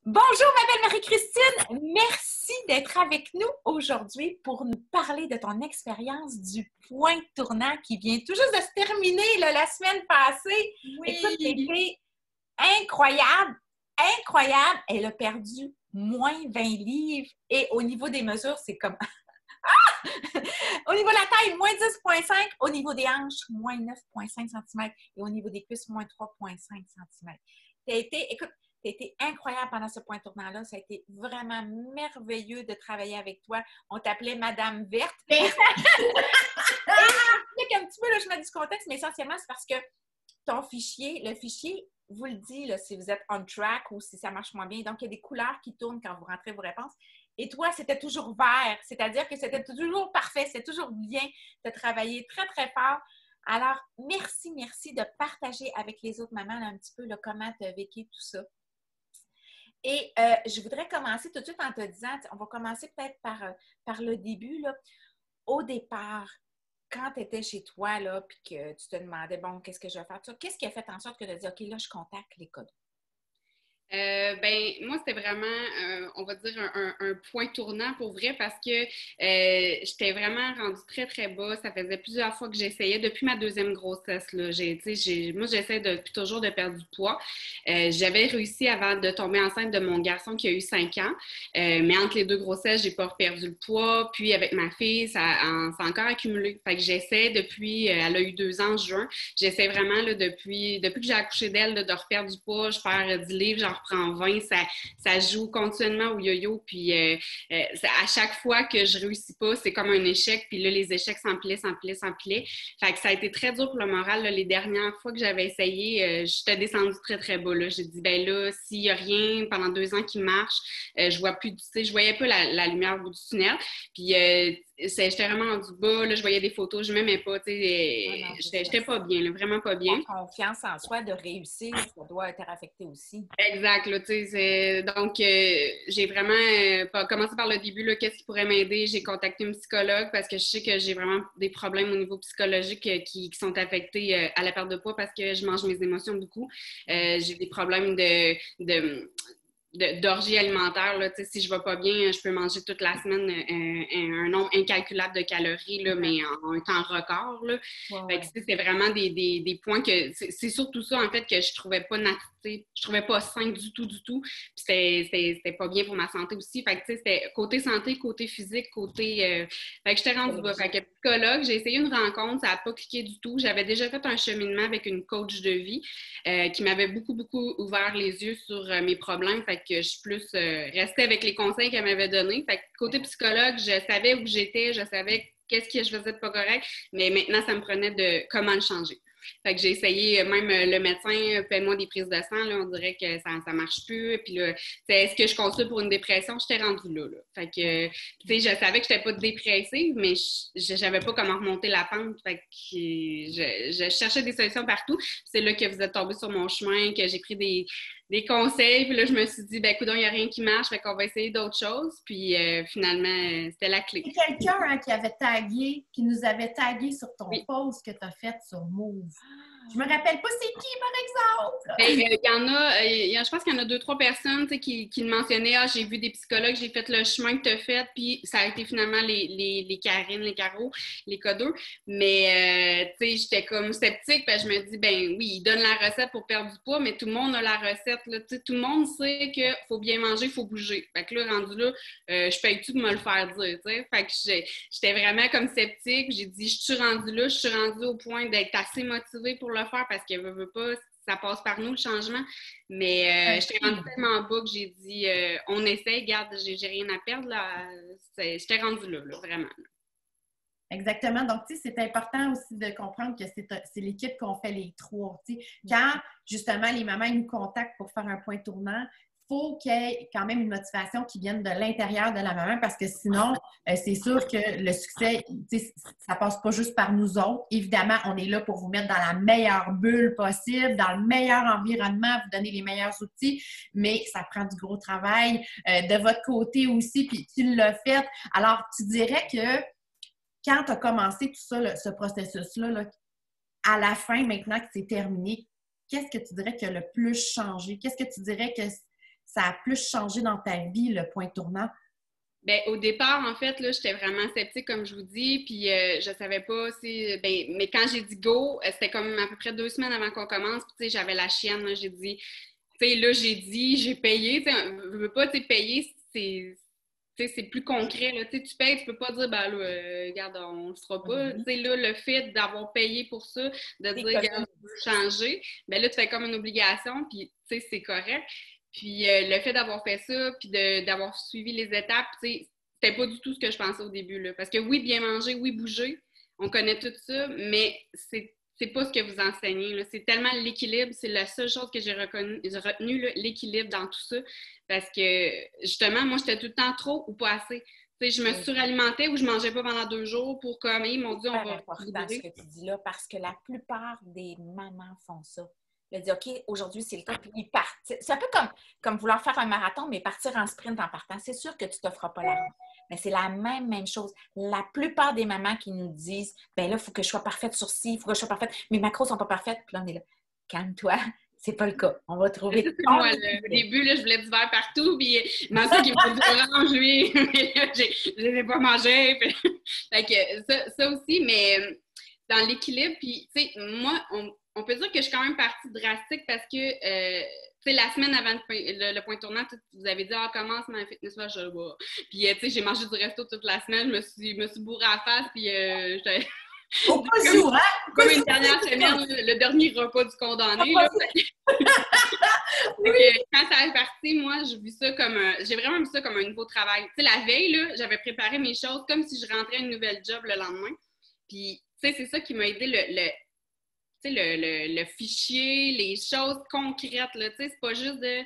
Bonjour, ma belle Marie-Christine. Merci d'être avec nous aujourd'hui pour nous parler de ton expérience du point tournant qui vient tout juste de se terminer là, la semaine passée. Écoute, Oui! c'était incroyable, incroyable. Elle a perdu moins 20 livres et au niveau des mesures, c'est comme... Au niveau de la taille, moins 10,5. Au niveau des hanches, moins 9,5 cm. Et au niveau des cuisses, moins 3,5 cm. Écoute, tu as été incroyable pendant ce point tournant-là. Ça a été vraiment merveilleux de travailler avec toi. On t'appelait Madame Verte. Et un petit peu, là, je mets du contexte, mais essentiellement, c'est parce que ton fichier, le fichier vous le dit là, si vous êtes on track ou si ça marche moins bien. Donc, il y a des couleurs qui tournent quand vous rentrez vos réponses. Et toi, c'était toujours vert, c'est-à-dire que c'était toujours parfait, c'était toujours bien de travailler très, très fort. Alors, merci de partager avec les autres mamans là, un petit peu là, comment tu as vécu tout ça. Et je voudrais commencer tout de suite en te disant, on va commencer peut-être par le début. Là. Au départ, quand tu étais chez toi, là, puis que tu te demandais, bon, qu'est-ce que je vais faire? Qu'est-ce qui a fait en sorte que tu as dit, OK, là, je contacte les codes? Moi, c'était vraiment, on va dire, un point tournant pour vrai parce que j'étais vraiment rendue très, très bas. Ça faisait plusieurs fois que j'essayais. Depuis ma deuxième grossesse, là, moi, j'essaie depuis toujours de perdre du poids. J'avais réussi avant de tomber enceinte de mon garçon qui a eu 5 ans. Mais entre les deux grossesses, j'ai pas perdu le poids. Puis avec ma fille, ça a encore accumulé. Fait que j'essaie depuis, elle a eu 2 ans en juin. J'essaie vraiment là, depuis que j'ai accouché d'elle là, de reperdre du poids. Je perds 10 livres, j'en reprends 20. Ça joue continuellement au yo-yo. Puis à chaque fois que je réussis pas, c'est comme un échec. Puis là, les échecs s'empilaient. Fait que ça a été très dur pour le moral. Là. Les dernières fois que j'avais essayé, j'étais descendue très, très bas. Là. J'ai dit, ben là, s'il y a rien pendant 2 ans qui marche, je vois plus, tu sais, je voyais pas la lumière au bout du tunnel. Puis j'étais vraiment rendu bas, là, je voyais des photos, je m'aimais pas, tu sais, j'étais pas bien, là, vraiment pas bien. La confiance en soi de réussir, ça doit être affecté aussi. Exact, là, tu sais, donc j'ai vraiment commencé par le début, là, qu'est-ce qui pourrait m'aider? J'ai contacté une psychologue parce que je sais que j'ai vraiment des problèmes au niveau psychologique qui sont affectés à la perte de poids parce que je mange mes émotions beaucoup. J'ai des problèmes d'orgie alimentaire. Là, si je ne vais pas bien, je peux manger toute la semaine un nombre incalculable de calories, là, mais en un temps record. Là. Ouais. C'est vraiment des points que... C'est surtout ça, en fait, que je trouvais pas je trouvais pas sain du tout. Puis c'était pas bien pour ma santé aussi. Fait que, c'était côté santé, côté physique, côté... Fait que j'étais rendue bas. Fait que psychologue, j'ai essayé une rencontre, ça n'a pas cliqué du tout. J'avais déjà fait un cheminement avec une coach de vie qui m'avait beaucoup ouvert les yeux sur mes problèmes. Fait que je suis plus restée avec les conseils qu'elle m'avait donnés. Fait que côté psychologue, je savais où j'étais, je savais qu'est-ce que je faisais de pas correct, mais maintenant, ça me prenait de comment le changer. Fait que j'ai essayé, même le médecin, fais-moi des prises de sang, là, on dirait que ça marche plus. Puis là, est-ce que je consulte pour une dépression? J'étais rendue là. Fait que, tu sais, je savais que j'étais pas dépressive, mais je savais pas comment remonter la pente. Fait que je cherchais des solutions partout. C'est là que vous êtes tombé sur mon chemin, que j'ai pris des conseils. Puis là, je me suis dit, ben, écoute, il n'y a rien qui marche, fait qu'on va essayer d'autres choses. Puis finalement, c'était la clé. Il y a quelqu'un qui avait tagué, qui nous avait tagué sur ton post que tu as fait sur Move. Je me rappelle pas c'est qui, par exemple. Il y en a, je pense qu'il y en a 2-3 personnes qui le mentionnaient. Ah, j'ai vu des psychologues, j'ai fait le chemin que tu as fait, puis ça a été finalement les Karine, les Caro, les Codos. Mais j'étais comme sceptique, parce que je me dis, ben oui, ils donnent la recette pour perdre du poids, mais tout le monde a la recette. Là, tout le monde sait qu'il faut bien manger, il faut bouger. Fait que là, rendu là, je paye-tu de me le faire dire, t'sais? Fait que j'étais vraiment comme sceptique. J'ai dit, je suis rendue là, je suis rendue au point d'être assez motivée pour le faire parce qu'elle veut pas, ça passe par nous le changement. Mais j'étais rendue tellement bas que j'ai dit, on essaie, garde, j'ai rien à perdre. Là. J'étais rendue là, vraiment. Exactement. Donc, tu sais, c'est important aussi de comprendre que c'est l'équipe qu'on fait les trois. Tu sais. Quand, justement, les mamans nous contactent pour faire un point tournant, il faut qu'il y ait quand même une motivation qui vienne de l'intérieur de la maman parce que sinon, c'est sûr que le succès, tu sais, ça passe pas juste par nous autres. Évidemment, on est là pour vous mettre dans la meilleure bulle possible, dans le meilleur environnement, vous donner les meilleurs outils, mais ça prend du gros travail de votre côté aussi, puis tu l'as fait. Alors, tu dirais que quand tu as commencé tout ça, ce processus-là, là, à la fin, maintenant que c'est terminé, qu'est-ce que tu dirais qui a le plus changé? Qu'est-ce que tu dirais que ça a plus changé dans ta vie, le point tournant? Bien, au départ, en fait, là, j'étais vraiment sceptique, comme je vous dis, puis je savais pas si... Ben, mais quand j'ai dit go, c'était comme à peu près 2 semaines avant qu'on commence, puis tu sais, j'avais la chienne, là, j'ai dit... Tu sais, là, j'ai payé, tu sais, je veux pas, tu sais, payer, c'est plus concret, là, tu sais, tu payes, tu peux pas dire, ben là, regarde, on le fera pas, tu sais, là, le fait d'avoir payé pour ça, de dire, regarde, je veux changer, ben là, tu fais comme une obligation, puis, tu sais, c'est correct. Puis le fait d'avoir fait ça, puis d'avoir suivi les étapes, tu sais, c'était pas du tout ce que je pensais au début, là. Parce que oui, bien manger, oui, bouger, on connaît tout ça, mais c'est pas ce que vous enseignez, là. C'est tellement l'équilibre, c'est la seule chose que j'ai retenu, là, l'équilibre dans tout ça. Parce que, justement, moi, j'étais tout le temps trop ou pas assez. Tu sais, je me suralimentais ou je mangeais pas pendant 2 jours pour comme, ils m'ont dit, on va... C'est important ce que tu dis là, parce que la plupart des mamans font ça. Elle dit, OK, aujourd'hui, c'est le temps, puis ils partent. C'est un peu comme vouloir faire un marathon, mais partir en sprint en partant. C'est sûr que tu ne te feras pas la ronde. Mais c'est la même chose. La plupart des mamans qui nous disent, ben là, il faut que je sois parfaite sur ci, il faut que je sois parfaite. Mes macros ne sont pas parfaites. Puis là, on est là, calme-toi. C'est pas le cas. On va trouver... Moi, au début, là, je voulais du verre partout, puis ma soeur qui me dit orange, lui, mais là, je les ai pas mangés. Puis... Fait que ça aussi, mais dans l'équilibre, puis, tu sais, moi, on peut dire que je suis quand même partie drastique parce que, tu sais, la semaine avant le point tournant, vous avez dit, ah, commence ma fitness, là, je vois. Puis, tu sais, j'ai mangé du resto toute la semaine, je me suis bourrée à la face, puis j'étais... Comme une dernière semaine, le dernier repas du condamné. Là, quand ça est parti, moi, j'ai vraiment vu ça comme un nouveau travail. Tu sais, la veille, là, j'avais préparé mes choses comme si je rentrais une nouvelle job le lendemain. Puis, tu sais, c'est ça qui m'a aidé le fichier, les choses concrètes. Là, tu sais, c'est pas juste de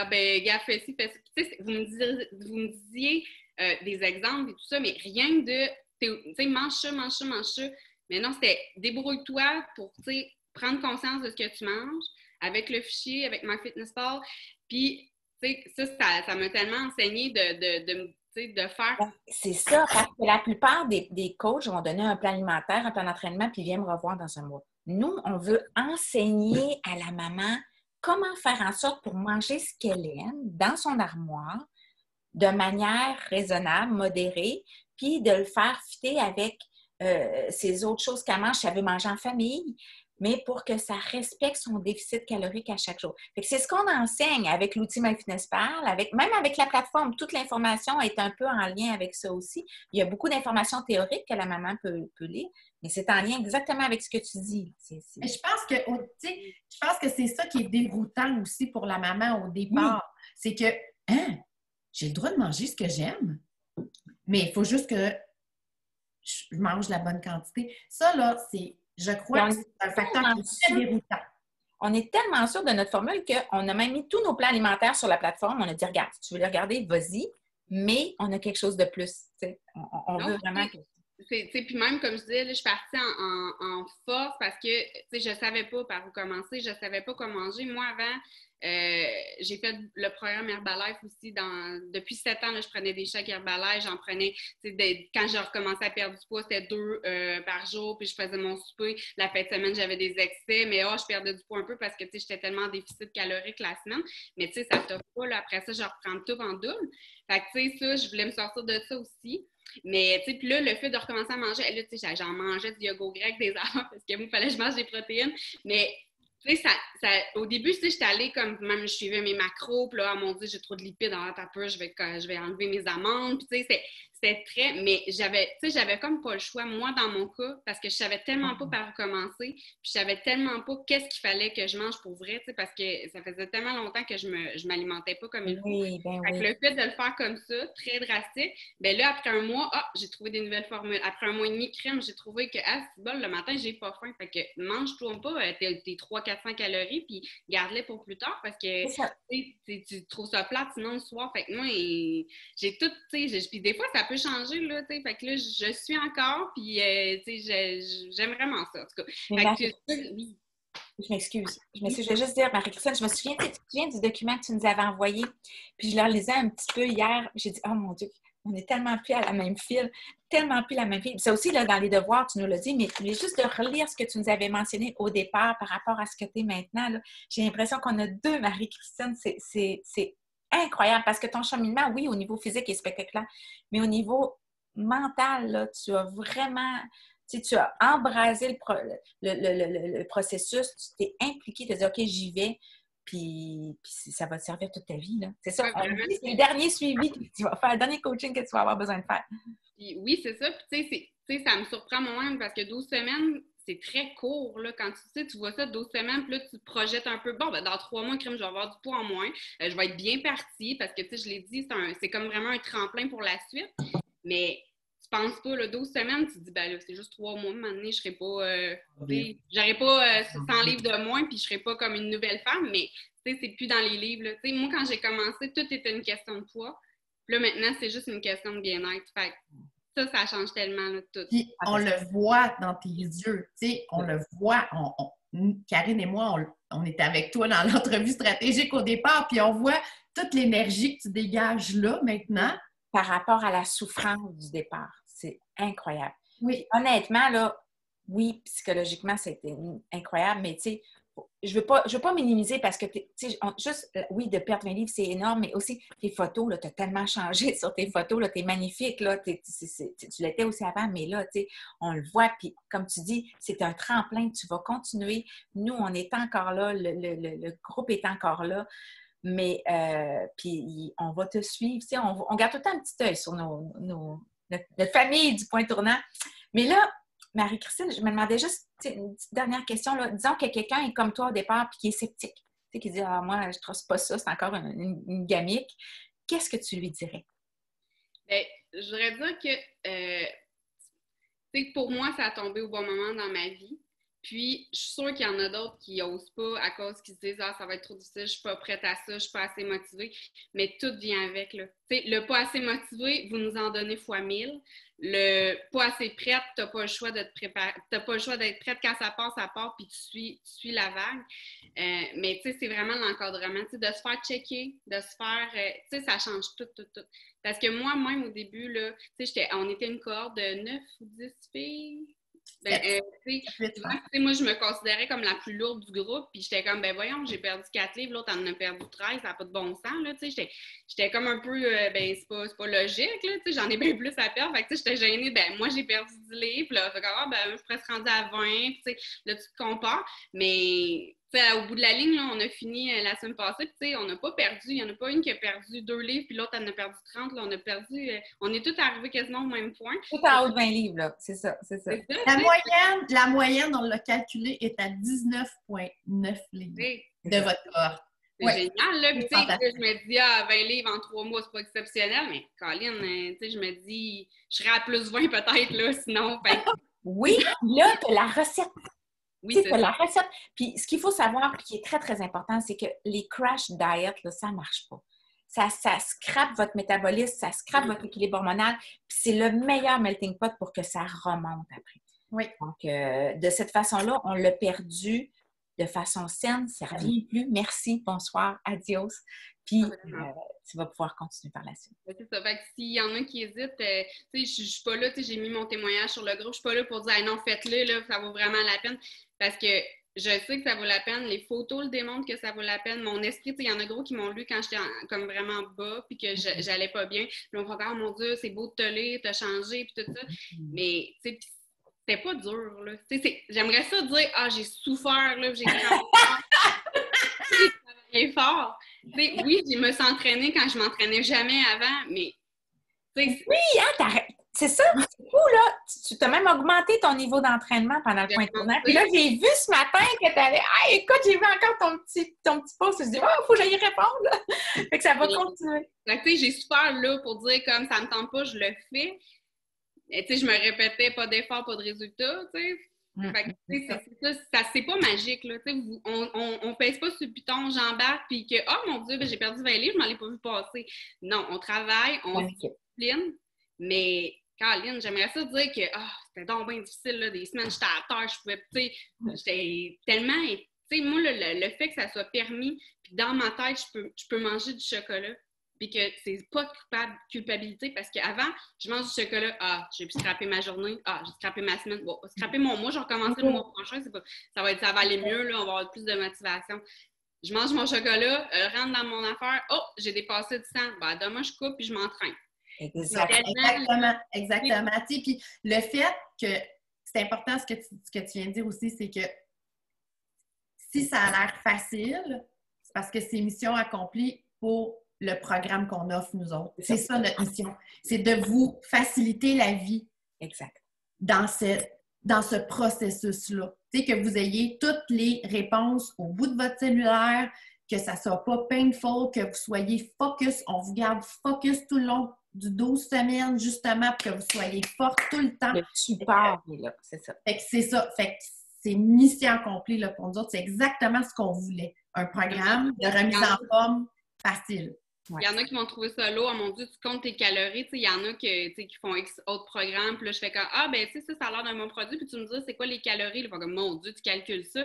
ben, gars, fais ci, fais ça. Tu sais, vous me disiez des exemples et tout ça, mais rien de, tu sais, mange ça, mange ça, mange ça. Mais non, c'était débrouille-toi pour, tu sais, prendre conscience de ce que tu manges avec le fichier, avec MyFitnessPal. Puis, tu sais, ça m'a tellement enseigné de faire. C'est ça, parce que la plupart des coachs vont donner un plan alimentaire, un plan d'entraînement, puis ils viennent me revoir dans un mois. Nous, on veut enseigner à la maman comment faire en sorte pour manger ce qu'elle aime dans son armoire de manière raisonnable, modérée, puis de le faire fitter avec ces autres choses qu'elle mange. Si elle veut manger en famille, mais pour que ça respecte son déficit calorique à chaque jour. C'est ce qu'on enseigne avec l'outil MyFitnessPal, même avec la plateforme. Toute l'information est un peu en lien avec ça aussi. Il y a beaucoup d'informations théoriques que la maman peut lire, mais c'est en lien exactement avec ce que tu dis. Mais je pense que c'est ça qui est déroutant aussi pour la maman au départ. Oui. C'est que, j'ai le droit de manger ce que j'aime, mais il faut juste que je mange la bonne quantité. Ça, là, je crois que c'est un facteur très déroutant. On est tellement sûr de notre formule qu'on a même mis tous nos plans alimentaires sur la plateforme. On a dit, regarde, si tu veux les regarder, vas-y, mais on a quelque chose de plus. On veut vraiment que... Puis même, comme je disais, là, je suis partie en force parce que je ne savais pas par où commencer, je ne savais pas quoi manger. Moi, avant, j'ai fait le programme Herbalife aussi. Depuis 7 ans, là, je prenais des chèques Herbalife. J'en prenais, quand j'ai recommencé à perdre du poids, c'était 2 par jour, puis je faisais mon souper. La fin de semaine, j'avais des excès, mais je perdais du poids un peu parce que j'étais tellement en déficit calorique la semaine. Mais ça ne t'offre pas. Là, après ça, je reprends tout en double. Fait que, ça, je voulais me sortir de ça aussi. Mais, tu sais, puis là, le fait de recommencer à manger, là, tu sais, j'en mangeais du yogourt grec, des affaires, parce que moi, il fallait que je mange des protéines. Mais, tu sais, au début, tu sais, j'étais allée comme, même, je suivais mes macros, puis là, mon Dieu, j'ai trop de lipides dans la tapeuse, je vais enlever mes amandes, puis tu sais, c'était très... Mais j'avais comme pas le choix, moi, dans mon cas, parce que je savais tellement pas par où commencer, puis je savais tellement pas qu'est-ce qu'il fallait que je mange pour vrai, tu sais, parce que ça faisait tellement longtemps que je m'alimentais pas comme il faut. Fait que le fait de le faire comme ça, très drastique, bien là, après un mois, j'ai trouvé des nouvelles formules. Après un mois et demi crème, j'ai trouvé que, c'est bon, le matin, j'ai pas faim. Fait que mange-toi pas tes 300-400 calories, puis garde-les pour plus tard, parce que tu trouves ça plate sinon le soir. Fait que moi, j'ai tout, tu sais, puis des fois, ça peut changer, là, tu sais. Fait que là, je suis encore, puis, tu sais, j'aime vraiment ça, en tout cas. Fait que, oui. Je m'excuse. Je vais juste dire, Marie-Christine, je me souviens, tu te souviens du document que tu nous avais envoyé, puis je le relisais un petit peu hier, j'ai dit, oh mon Dieu, on est tellement plus à la même file, tellement plus la même file. Ça aussi, là, dans les devoirs, tu nous l'as dit, mais juste de relire ce que tu nous avais mentionné au départ par rapport à ce que tu es maintenant, là, j'ai l'impression qu'on a deux Marie-Christine, c'est incroyable parce que ton cheminement, oui, au niveau physique est spectaculaire, mais au niveau mental, là, tu as vraiment, tu as embrasé le processus, tu t'es impliqué, tu as dit, OK, j'y vais, puis ça va te servir toute ta vie, là. C'est ça, Ouais, vraiment. c'est le dernier suivi que tu vas faire, le dernier coaching que tu vas avoir besoin de faire. Puis oui, c'est ça. Puis tu sais, ça me surprend moi-même parce que 12 semaines, c'est très court, là. Quand tu vois ça, 12 semaines, puis là, tu te projettes un peu. Bon, ben, dans 3 mois, crème, je vais avoir du poids en moins. Je vais être bien partie parce que, tu sais, je l'ai dit, c'est comme vraiment un tremplin pour la suite. Mais tu penses pas, là, 12 semaines, tu te dis, ben là, c'est juste 3 mois, maintenant, je serai pas, j'aurai pas 100 livres de moins, puis je serai pas comme une nouvelle femme, mais, tu sais, c'est plus dans les livres, là. Tu sais, moi, quand j'ai commencé, tout était une question de poids. Puis là, maintenant, c'est juste une question de bien-être. Fait que ça change tellement, là, tout. Puis on le voit dans tes yeux, tu sais, on le voit. Karine et moi, on était avec toi dans l'entrevue stratégique au départ, puis on voit toute l'énergie que tu dégages là, maintenant. Par rapport à la souffrance du départ. C'est incroyable. Oui. Puis, honnêtement, là, oui, psychologiquement, c'était incroyable, mais tu sais, je veux pas minimiser parce que, tu sais, juste, oui, de perdre 20 livres, c'est énorme, mais aussi, tes photos, là, tu as tellement changé sur tes photos, là, t'es magnifique, là, tu l'étais aussi avant, mais là, tu sais, on le voit, puis comme tu dis, c'est un tremplin, tu vas continuer. Nous, on est encore là, le groupe est encore là. Mais puis on va te suivre. Tu sais, on garde tout le temps un petit œil sur notre famille du point tournant. Mais là, Marie-Christine, je me demandais juste une petite dernière question. Là. Disons que quelqu'un est comme toi au départ et qui est sceptique, tu sais, qui dit « Ah, moi, je ne trosse pas ça, c'est encore une gamique. » Qu'est-ce que tu lui dirais? Bien, je voudrais dire que, tu sais, pour moi, ça a tombé au bon moment dans ma vie. Puis, je suis sûre qu'il y en a d'autres qui n'osent pas à cause qu'ils se disent « Ah, ça va être trop difficile, je ne suis pas prête à ça, je ne suis pas assez motivée. » Mais tout vient avec, là. Tu sais, le pas assez motivé, vous nous en donnez fois 1000. Le pas assez prête, tu n'as pas le choix de te préparer. Tu n'as pas le choix d'être prête quand ça part, puis tu suis la vague. Mais tu sais, c'est vraiment l'encadrement, tu sais, de se faire checker, de se faire... tu sais, ça change tout. Parce que moi-même, au début, là, tu sais, on était une cohorte de 9 ou 10 filles. Ben, moi, je me considérais comme la plus lourde du groupe, puis j'étais comme, ben voyons, j'ai perdu 4 livres, l'autre en a perdu 13, ça n'a pas de bon sens, là, tu sais, j'étais comme un peu, ben c'est pas logique, là, tu sais, j'en ai bien plus à perdre, fait que tu sais, j'étais gênée, ben moi, j'ai perdu 10 livres, là, fait que, ben, je suis presque rendue à 20, puis tu sais, là, tu te compares, mais... au bout de la ligne, là, on a fini la semaine passée, puis on n'a pas perdu. Il n'y en a pas une qui a perdu 2 livres, puis l'autre, elle en a perdu 30. Là, on est tous arrivés quasiment au même point. Tout en haut de 20 livres, là. C'est ça. La moyenne, on l'a calculée, est à 19,9 livres de votre cohorte. C'est génial, là. Puis, je me dis, 20 livres en 3 mois, c'est pas exceptionnel, mais Colin, je me dis, je serais à plus 20 peut-être, là, sinon. Oui, là, tu as la recette. Oui, c'est la recette. Puis ce qu'il faut savoir, puis qui est très, très important, c'est que les crash diet, là, ça ne marche pas. Ça scrape votre métabolisme, ça scrape votre équilibre hormonal, puis c'est le meilleur melting pot pour que ça remonte après. Oui. Donc, de cette façon-là, on l'a perdu de façon saine, ça ne revient plus. Merci, bonsoir, adios. Puis, tu vas pouvoir continuer par la suite. C'est ça. Fait que s'il y en a qui hésitent, je ne suis pas là, j'ai mis mon témoignage sur le groupe, je ne suis pas là pour dire non, faites-le, là, ça vaut vraiment la peine. Parce que je sais que ça vaut la peine. Les photos le démontrent que ça vaut la peine. Mon esprit, il y en a gros qui m'ont lu quand j'étais comme vraiment bas, puis que j'allais pas bien. Puis on me dit, oh mon Dieu, c'est beau de te lire, t'as changé, puis tout ça. Mais, tu sais, c'était pas dur, là. J'aimerais ça dire, j'ai souffert, là, j'ai travaillé fort. Oui, je me suis entraînée quand je m'entraînais jamais avant, mais... Oui, c'est ça, c'est cool, là. Tu as même augmenté ton niveau d'entraînement pendant le point tournant. Puis là, j'ai vu ce matin que tu avais... écoute, j'ai vu encore ton petit post. Je me dis, il faut que j'aille répondre, là. Fait que ça va continuer. J'ai souffert, là, pour dire, comme ça me tente pas, je le fais. Et, je me répétais, pas d'effort, pas de résultat, tu sais. C'est pas magique, là. On pèse pas sur le piton, j'embarque, puis que, oh mon Dieu, j'ai perdu 20 livres, je m'en ai pas vu passer. Non, on travaille, on se discipline, mais, Caroline, j'aimerais ça dire que, c'était donc bien difficile, là, des semaines, j'étais à terre, je pouvais, j'étais tellement, moi, le fait que ça soit permis, puis dans ma tête, je peux manger du chocolat, puis que c'est pas de culpabilité, parce qu'avant, je mange du chocolat, j'ai pu scraper ma journée, j'ai scrappé ma semaine, scraper mon mois, je recommencerai le mois prochain, ça va aller mieux, là, on va avoir plus de motivation. je mange mon chocolat, rentre dans mon affaire, oh, j'ai dépassé du sang, ben demain je coupe puis je m'entraîne. Exactement. Puis le fait que c'est important ce que tu viens de dire aussi, c'est que si ça a l'air facile, c'est parce que c'est mission accomplie pour le programme qu'on offre nous autres. C'est ça notre mission. C'est de vous faciliter la vie. Exact. Dans ce processus-là. Tu sais, que vous ayez toutes les réponses au bout de votre cellulaire, que ça ne soit pas painful, que vous soyez focus. On vous garde focus tout le long du 12 semaines, justement, pour que vous soyez fort tout le temps. Le support est là, c'est ça. Fait que c'est ça. Fait que c'est mission accomplie là, pour nous autres. C'est exactement ce qu'on voulait. Un programme de remise en forme facile. Il y en a qui vont trouver ça lourd. Oh mon Dieu, tu comptes tes calories. Il y en a qui font X autres programmes. Puis là, je fais comme, ah, ben, tu sais, ça a l'air d'un bon produit. Puis tu me dis, c'est quoi les calories? Ils font comme, mon Dieu, tu calcules ça.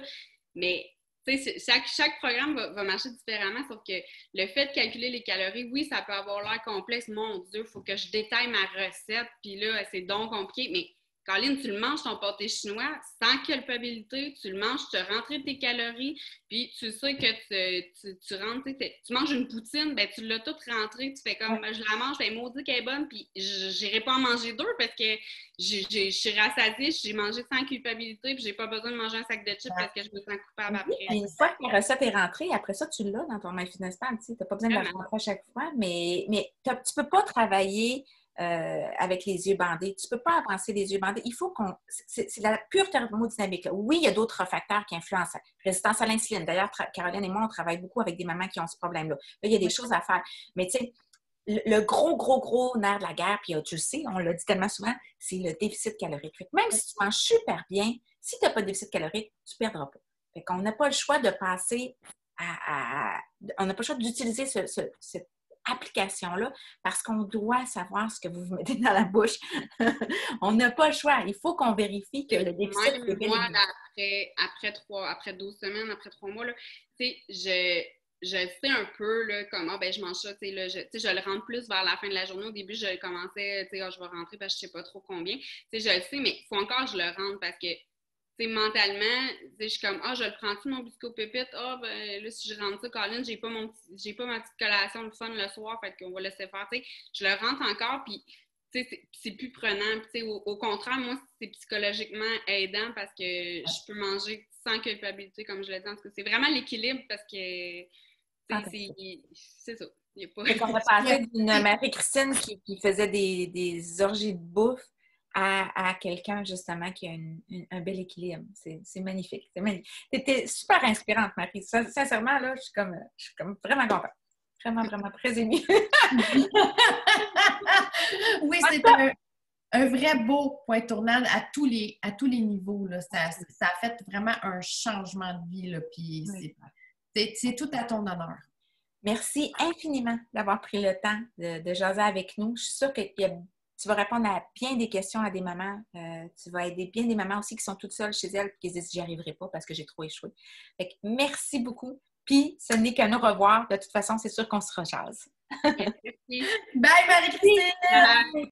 Mais, tu sais, chaque programme va marcher différemment. Sauf que le fait de calculer les calories, oui, ça peut avoir l'air complexe. Mon Dieu, il faut que je détaille ma recette. Puis là, c'est donc compliqué. Mais, Colline, tu le manges, ton pâté chinois, sans culpabilité, tu le manges, tu as rentré tes calories, puis tu sais que tu rentres, tu manges une poutine, ben tu l'as toute rentrée, tu fais comme, je la mange, ben maudit qu'elle est bonne, puis j'irai pas en manger deux parce que je suis rassasiée, j'ai mangé sans culpabilité, puis j'ai pas besoin de manger un sac de chips parce que je me sens coupable après. Puis une fois que la recette est rentrée, après ça, tu l'as dans ton MyFitnessPal, tu n'as pas besoin de la rentrer à chaque fois, mais tu peux pas travailler avec les yeux bandés. Tu ne peux pas avancer les yeux bandés. Il faut qu'on... C'est la pure thermodynamique. Là. Oui, il y a d'autres facteurs qui influencent. Résistance à l'insuline. D'ailleurs, Caroline et moi, on travaille beaucoup avec des mamans qui ont ce problème-là. Là, il y a des choses à faire. Mais tu sais, le gros nerf de la guerre, puis tu le sais, on l'a dit tellement souvent, c'est le déficit calorique. Fait que même si tu manges super bien, si tu n'as pas de déficit calorique, tu ne perdras pas. Fait qu'on n'a pas le choix de passer on n'a pas le choix d'utiliser cette application-là parce qu'on doit savoir ce que vous mettez dans la bouche. On n'a pas le choix. Il faut qu'on vérifie que le déficit est bien. Moi, après 12 semaines, après 3 mois, là, je sais un peu là, comment je mange ça. Je le rentre plus vers la fin de la journée. Au début, je commençais, je vais rentrer parce que je ne sais pas trop combien. Je le sais, mais il faut encore que je le rentre parce que mentalement, je suis comme, je le prends-tu mon biscuit aux pépites? Ben là, si je rentre ça, Colin, j'ai pas ma petite collation de fun le soir, fait qu'on va laisser faire. Je le rentre encore, puis c'est plus prenant. Au contraire, moi, c'est psychologiquement aidant parce que je peux manger sans culpabilité, comme je l'ai dit. En tout cas, c'est vraiment l'équilibre parce que c'est ça. On va passer d'une Marie-Christine qui faisait des orgies de bouffe à quelqu'un, justement, qui a un bel équilibre. C'est magnifique. C'est magnifique. Tu étais super inspirante, Marie. Sincèrement, là, je suis comme vraiment contente. Vraiment très émue. Oui, c'est un vrai beau point tournant à tous les niveaux. Là. Ça a fait vraiment un changement de vie. Là, puis c'est tout à ton honneur. Merci infiniment d'avoir pris le temps de jaser avec nous. Je suis sûre que tu vas répondre à bien des questions à des mamans. Tu vas aider bien des mamans aussi qui sont toutes seules chez elles et qui disent « j'y arriverai pas parce que j'ai trop échoué ». Fait que merci beaucoup. Puis, ce n'est qu'à nous revoir. De toute façon, c'est sûr qu'on se rejase. Merci. Bye, Marie-Christine!